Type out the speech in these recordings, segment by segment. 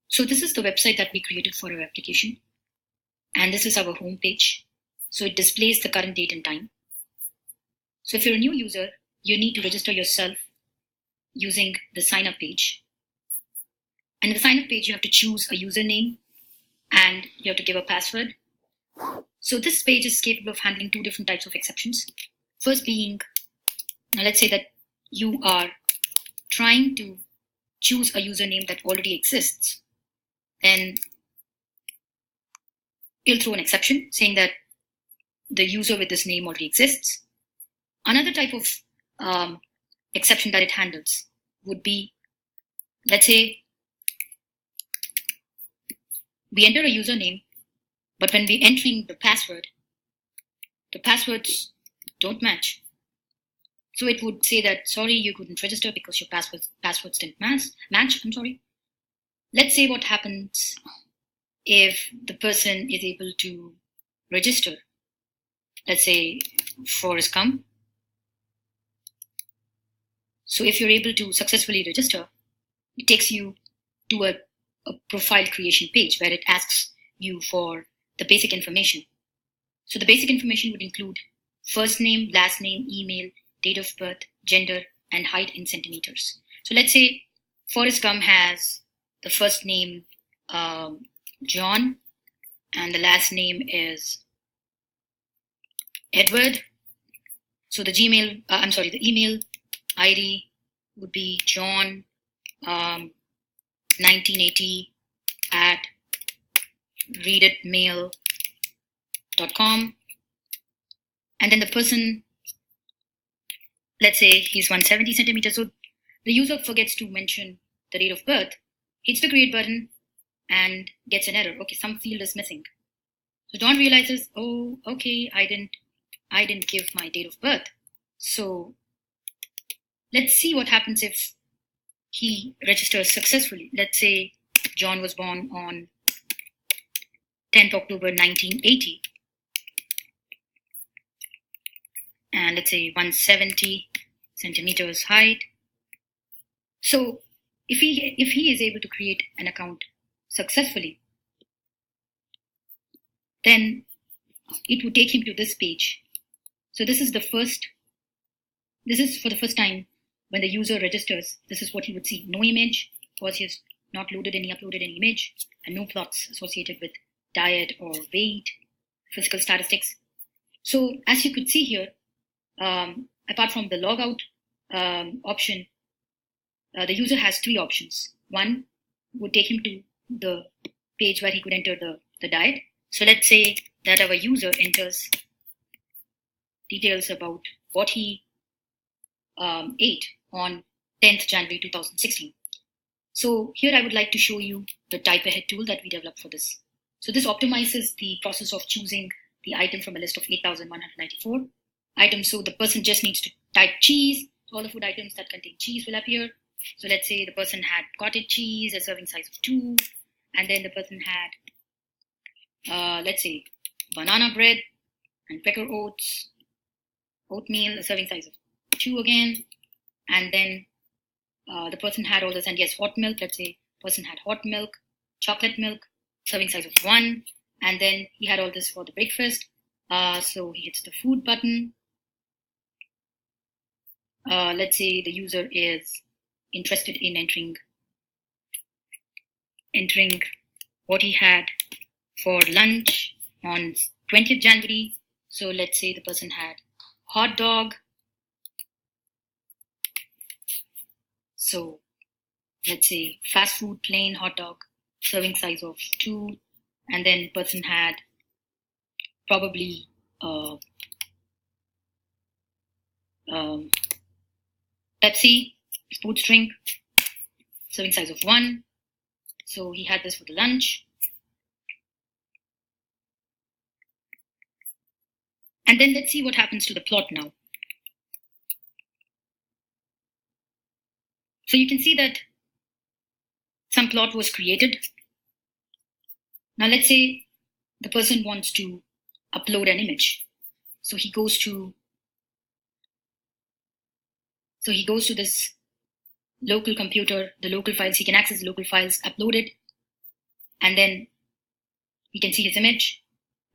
So this is the website that we created for our application. And this is our home page. So it displays the current date and time. So if you're a new user, you need to register yourself using the sign up page. And in the sign up page, you have to choose a username and you have to give a password. So this page is capable of handling two different types of exceptions. First being, now let's say that you are trying to choose a username that already exists. Then it'll throw an exception saying that the user with this name already exists. Another type of exception that it handles would be, let's say we enter a username, but when we're entering the passwords don't match. So it would say that, sorry, you couldn't register because your passwords didn't match. I'm sorry. Let's say what happens if the person is able to register. Let's say Forrest Gump. So if you're able to successfully register, it takes you to a profile creation page where it asks you for the basic information. So the basic information would include first name, last name, email, date of birth, gender, and height in centimeters. So let's say Forrest Gump has the first name John and the last name is Edward. So the email ID would be John 1980 at readitmail.com. And then the person, let's say he's 170 centimeters. So the user forgets to mention the date of birth, hits the create button and gets an error. Okay, some field is missing. So John realizes, oh, okay, I didn't give my date of birth. So let's see what happens if he registers successfully. Let's say John was born on 10th October 1980. And let's say 170 centimeters height. So if he is able to create an account successfully, then it would take him to this page. So this is for the first time when the user registers. This is what he would see. No image, because he has not uploaded any image, and no plots associated with diet or weight, physical statistics. So as you could see here, apart from the logout option, the user has three options. One would take him to the page where he could enter the diet. So let's say that our user enters details about what he ate on 10th January 2016. So here I would like to show you the type ahead tool that we developed for this. So this optimizes the process of choosing the item from a list of 8,194 items. So the person just needs to type cheese. All the food items that contain cheese will appear. So let's say the person had cottage cheese, a serving size of 2, and then the person had, let's say, banana bread and Quaker oats, oatmeal, a serving size of 2 again, and then the person had all this, and yes, hot milk. Let's say person had hot milk, chocolate milk, serving size of 1, and then he had all this for the breakfast. So he hits the food button. Let's say the user is interested in entering what he had for lunch on 20th January. So let's say the person had hot dog. So let's say fast food plain hot dog, serving size of 2, and then the person had probably Pepsi sports drink, serving size of 1. So he had this for the lunch. And then let's see what happens to the plot now. So you can see that some plot was created. Now let's say the person wants to upload an image. So he goes to this local computer, the local files. He can access the local files, upload it, and then he can see his image.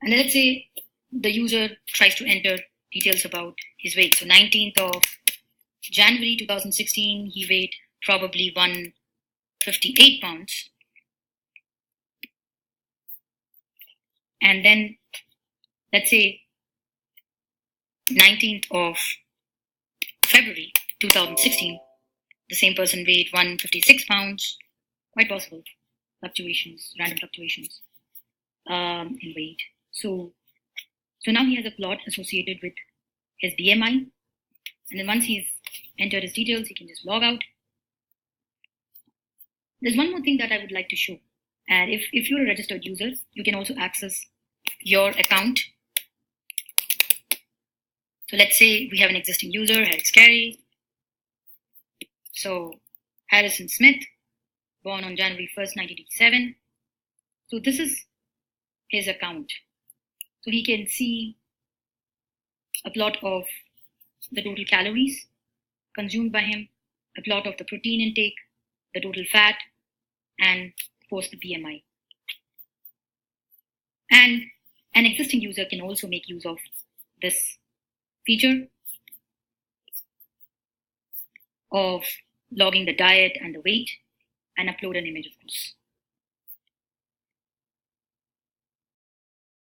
And then let's say the user tries to enter details about his weight. So 19th of January 2016, he weighed probably 158 pounds. And then let's say 19th of February 2016, the same person weighed 156 pounds. Quite possible. Fluctuations, random fluctuations in weight. So now he has a plot associated with his BMI. And then once he's entered his details, he can just log out. There's one more thing that I would like to show. And if you're a registered user, you can also access your account. So let's say we have an existing user, Harris Carey. So Harrison Smith, born on January 1st, 1987. So this is his account. So he can see a plot of the total calories consumed by him, a plot of the protein intake, the total fat, and of course the BMI. And an existing user can also make use of this feature of logging the diet and the weight and upload an image, of course.